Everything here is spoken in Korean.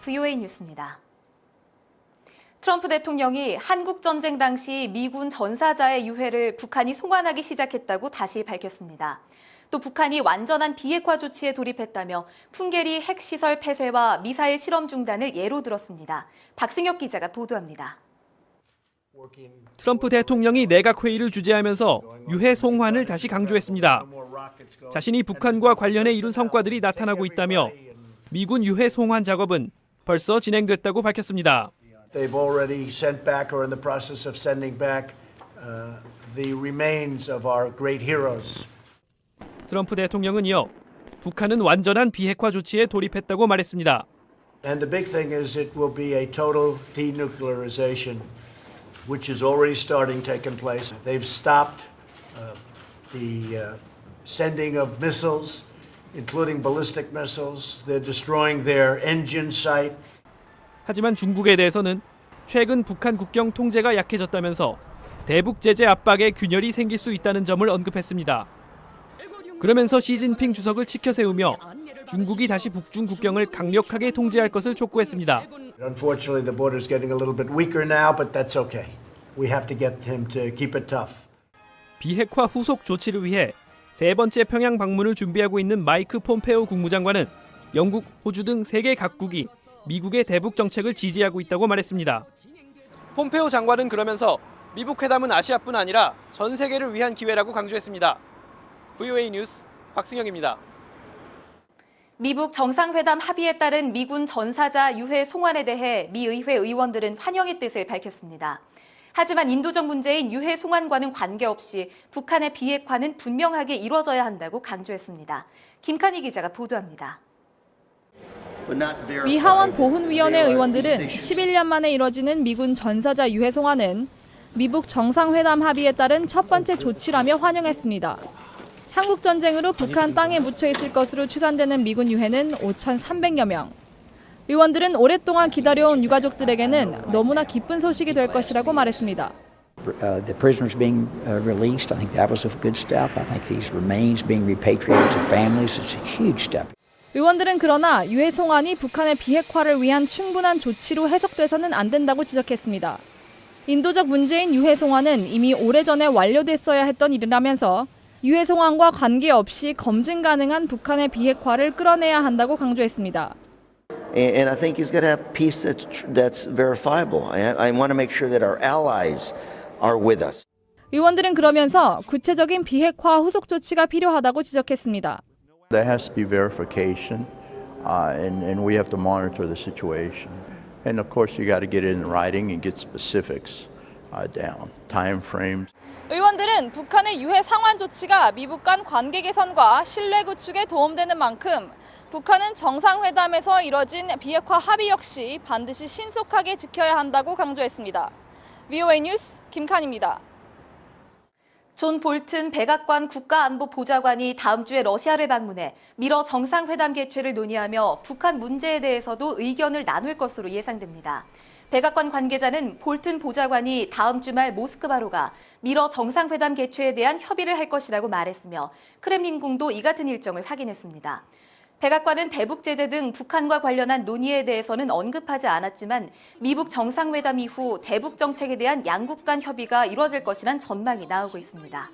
VOA 뉴스입니다. 트럼프 대통령이 한국전쟁 당시 미군 전사자의 유해를 북한이 송환하기 시작했다고 다시 밝혔습니다. 또 북한이 완전한 비핵화 조치에 돌입했다며 풍계리 핵시설 폐쇄와 미사일 실험 중단을 예로 들었습니다. 박승혁 기자가 보도합니다. 트럼프 대통령이 내각 회의를 주재하면서 유해 송환을 다시 강조했습니다. 자신이 북한과 관련해 이룬 성과들이 나타나고 있다며 미군 유해 송환 작업은 벌써 진행됐다고 밝혔습니다. They've already sent back or in the process of sending back the remains of our great heroes. 트럼프 대통령은 이어 북한은 완전한 비핵화 조치에 돌입했다고 말했습니다. And the big thing is it will be a total denuclearization, which is already starting taking place. They've stopped the sending of missiles, including ballistic missiles. They're destroying their engine site. 하지만 중국에 대해서는 최근 북한 국경 통제가 약해졌다면서 대북 제재 압박에 균열이 생길 수 있다는 점을 언급했습니다. 그러면서 시진핑 주석을 치켜 세우며 중국이 다시 북중 국경을 강력하게 통제할 것을 촉구했습니다. Unfortunately, the border is getting a little bit weaker now, but that's okay. We have to get him to keep it tough. 비핵화 후속 조치를 위해 세 번째 평양 방문을 준비하고 있는 마이크 폼페오 국무장관은 영국, 호주 등 세계 각국이 미국의 대북 정책을 지지하고 있다고 말했습니다. 폼페오 장관은 그러면서 미북 회담은 아시아뿐 아니라 전 세계를 위한 기회라고 강조했습니다. VOA 뉴스 박승혁입니다. 미북 정상회담 합의에 따른 미군 전사자 유해 송환에 대해 미 의회 의원들은 환영의 뜻을 밝혔습니다. 하지만 인도적 문제인 유해 송환과는 관계없이 북한의 비핵화는 분명하게 이뤄져야 한다고 강조했습니다. 김칸희 기자가 보도합니다. 미 하원 보훈위원회 의원들은 11년 만에 이뤄지는 미군 전사자 유해 송환은 미북 정상회담 합의에 따른 첫 번째 조치라며 환영했습니다. 한국 전쟁으로 북한 땅에 묻혀 있을 것으로 추산되는 미군 유해는 5,300여 명. 의원들은 오랫동안 기다려온 유가족들에게는 너무나 기쁜 소식이 될 것이라고 말했습니다. The prisoners being released, I think that was a good step. I think these remains being repatriated to families is a huge step. 의원들은 그러나 유해 송환이 북한의 비핵화를 위한 충분한 조치로 해석돼서는 안 된다고 지적했습니다. 인도적 문제인 유해 송환은 이미 오래전에 완료됐어야 했던 일이라면서 유해 송환과 관계없이 검증 가능한 북한의 비핵화를 끌어내야 한다고 강조했습니다. And I think he's got to have peace that's verifiable. I want to make sure that our allies are with us. 의원들은 그러면서 구체적인 비핵화 후속 조치가 필요하다고 지적했습니다. There has to be verification, and we have to monitor the situation. And of course, you got to get it in writing and get specifics down, time frames. 의원들은 북한의 유해 상환 조치가 미북 간 관계 개선과 신뢰 구축에 도움되는 만큼 북한은 정상회담에서 이뤄진 비핵화 합의 역시 반드시 신속하게 지켜야 한다고 강조했습니다. VOA 뉴스 김칸입니다. 존 볼튼 백악관 국가안보보좌관이 다음 주에 러시아를 방문해 미러 정상회담 개최를 논의하며 북한 문제에 대해서도 의견을 나눌 것으로 예상됩니다. 백악관 관계자는 볼튼 보좌관이 다음 주말 모스크바로 가 미러 정상회담 개최에 대한 협의를 할 것이라고 말했으며 크렘린궁도 이 같은 일정을 확인했습니다. 백악관은 대북 제재 등 북한과 관련한 논의에 대해서는 언급하지 않았지만 미북 정상회담 이후 대북 정책에 대한 양국 간 협의가 이뤄질 것이란 전망이 나오고 있습니다.